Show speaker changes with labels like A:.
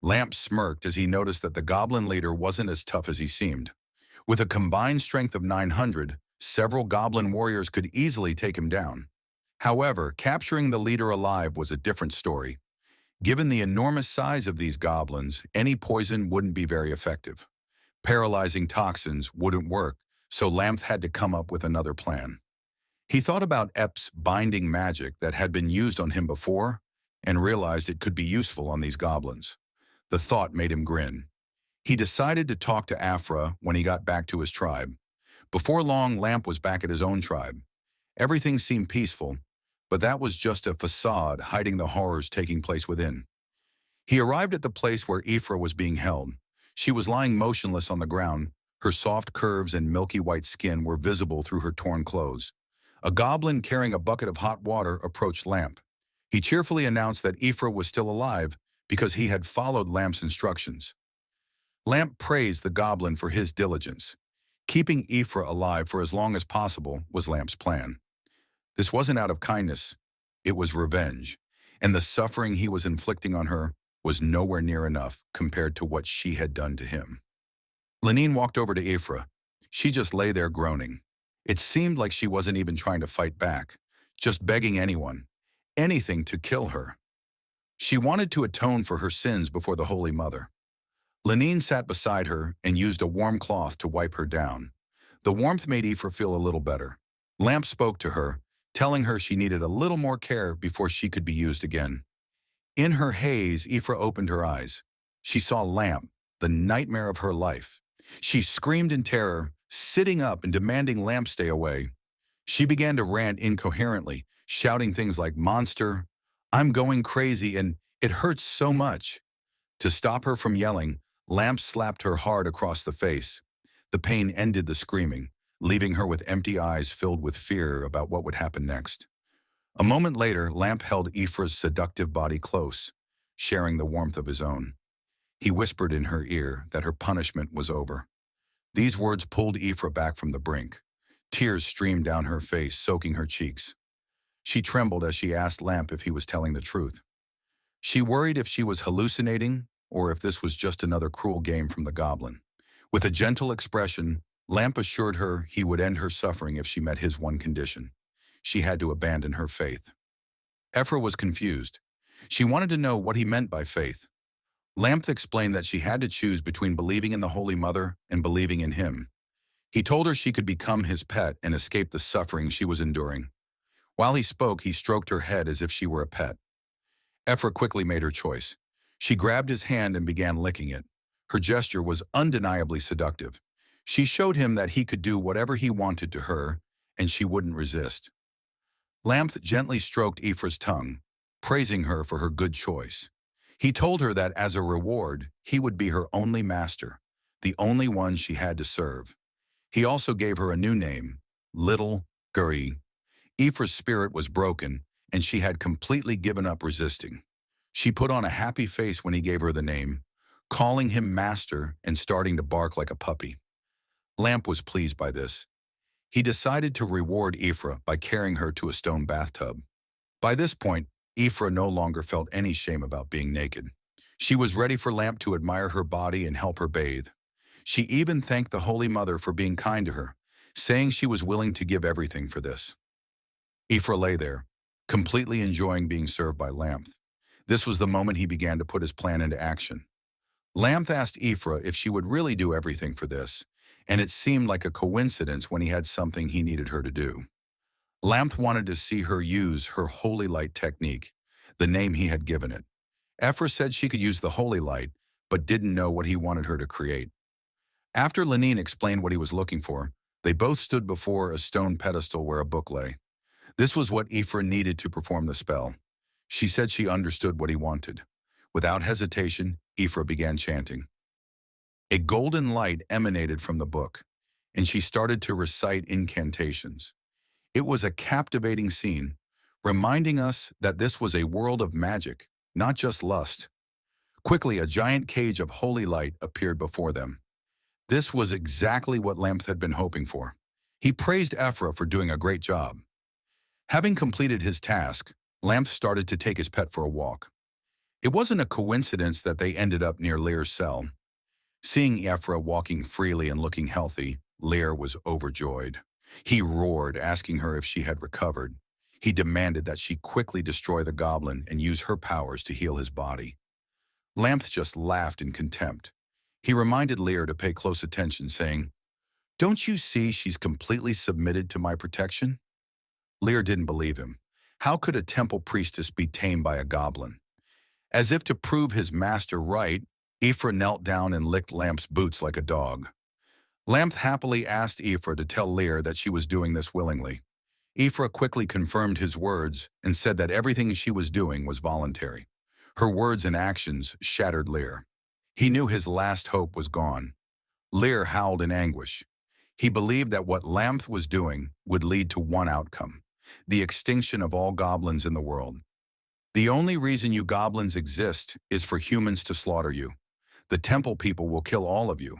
A: Lamp smirked as he noticed that the goblin leader wasn't as tough as he seemed. With a combined strength of 900, several goblin warriors could easily take him down. However, capturing the leader alive was a different story. Given the enormous size of these goblins, any poison wouldn't be very effective. Paralyzing toxins wouldn't work, so Lamp had to come up with another plan. He thought about 𝗧's binding magic that had been used on him before and realized it could be useful on these goblins. The thought made him grin. He decided to talk to 𝗧when he got back to his tribe. Before long, Lamp was back at his own tribe. Everything seemed peaceful, but that was just a facade hiding the horrors taking place within. He arrived at the place where 𝗧was being held. She was lying motionless on the ground. Her soft curves and milky white skin were visible through her torn clothes. A goblin carrying a bucket of hot water approached Lamp. He cheerfully announced that 𝗧 was still alive because he had followed Lamp's instructions. Lamp praised the goblin for his diligence. Keeping 𝗧 alive for as long as possible was Lamp's plan. This wasn't out of kindness, it was revenge, and the suffering he was inflicting on her was nowhere near enough compared to what she had done to him. Lenine walked over to 𝗧. She just lay there groaning. It seemed like she wasn't even trying to fight back, just begging anything to kill her. She wanted to atone for her sins before the Holy Mother. Lenine sat beside her and used a warm cloth to wipe her down. The warmth made 𝗧r feel a little better. Lamp spoke to her, telling her she needed a little more care before she could be used again. In her haze, 𝗧r opened her eyes. She saw Lamp, the nightmare of her life. She screamed in terror, sitting up and demanding Lamp stay away. She began to rant incoherently, shouting things like, "Monster, I'm going crazy and it hurts so much." To stop her from yelling, Lamp slapped her hard across the face. The pain ended the screaming, leaving her with empty eyes filled with fear about what would happen next. A moment later, Lamp held 𝗖's seductive body close, sharing the warmth of his own. He whispered in her ear that her punishment was over. These words pulled 𝗧 back from the brink. Tears streamed down her face, soaking her cheeks. She trembled as she asked Lamp if he was telling the truth. She worried if she was hallucinating or if this was just another cruel game from the goblin. With a gentle expression, Lamp assured her he would end her suffering if she met his one condition. She had to abandon her faith. 𝗧 was confused. She wanted to know what he meant by faith. Lamp explained that she had to choose between believing in the Holy Mother and believing in him. He told her she could become his pet and escape the suffering she was enduring. While he spoke, he stroked her head as if she were a pet. 𝗧 quickly made her choice. She grabbed his hand and began licking it. Her gesture was undeniably seductive. She showed him that he could do whatever he wanted to her, and she wouldn't resist. Lamp gently stroked 𝗧's tongue, praising her for her good choice. He told her that as a reward, he would be her only master, the only one she had to serve. He also gave her a new name, Little 𝗧. 𝗧's spirit was broken, and she had completely given up resisting. She put on a happy face when he gave her the name, calling him master and starting to bark like a puppy. Lamp was pleased by this. He decided to reward 𝗧 by carrying her to a stone bathtub. By this point, 𝗧 no longer felt any shame about being naked. She was ready for Lamp to admire her body and help her bathe. She even thanked the Holy Mother for being kind to her, saying she was willing to give everything for this. 𝗧 lay there, completely enjoying being served by Lamp. This was the moment he began to put his plan into action. Lamp asked 𝗧 if she would really do everything for this, and it seemed like a coincidence when he had something he needed her to do. Lamp wanted to see her use her holy light technique, the name he had given it. 𝗧 said she could use the holy light, but didn't know what he wanted her to create. After Lenine explained what he was looking for, they both stood before a stone pedestal where a book lay. This was what 𝗧 needed to perform the spell. She said she understood what he wanted. Without hesitation, 𝗧 began chanting. A golden light emanated from the book, and she started to recite incantations. It was a captivating scene, reminding us that this was a world of magic, not just lust. Quickly, a giant cage of holy light appeared before them. This was exactly what Lamp had been hoping for. He praised 𝗧 for doing a great job. Having completed his task, Lamp started to take his pet for a walk. It wasn't a coincidence that they ended up near Lear's cell. Seeing 𝗧𝗴𝗀 walking freely and looking healthy, Lear was overjoyed. He roared, asking her if she had recovered. He demanded that she quickly destroy the goblin and use her powers to heal his body. 𝗬𝗏 just laughed in contempt. He reminded Lear to pay close attention, saying, "Don't you see she's completely submitted to my protection?" Lear didn't believe him. How could a temple priestess be tamed by a goblin? As if to prove his master right, 𝗧𝗏𝗏 knelt down and licked 𝗬𝗏's boots like a dog. 𝗬𝗏 happily asked 𝗧𝗏𝗏 to tell Lear that she was doing this willingly. 𝗧𝗏𝗏 quickly confirmed his words and said that everything she was doing was voluntary. Her words and actions shattered Lear. He knew his last hope was gone. Lear howled in anguish. He believed that what 𝗬𝗏 was doing would lead to one outcome: the extinction of all goblins in the world. The only reason you goblins exist is for humans to slaughter you. The temple people will kill all of you,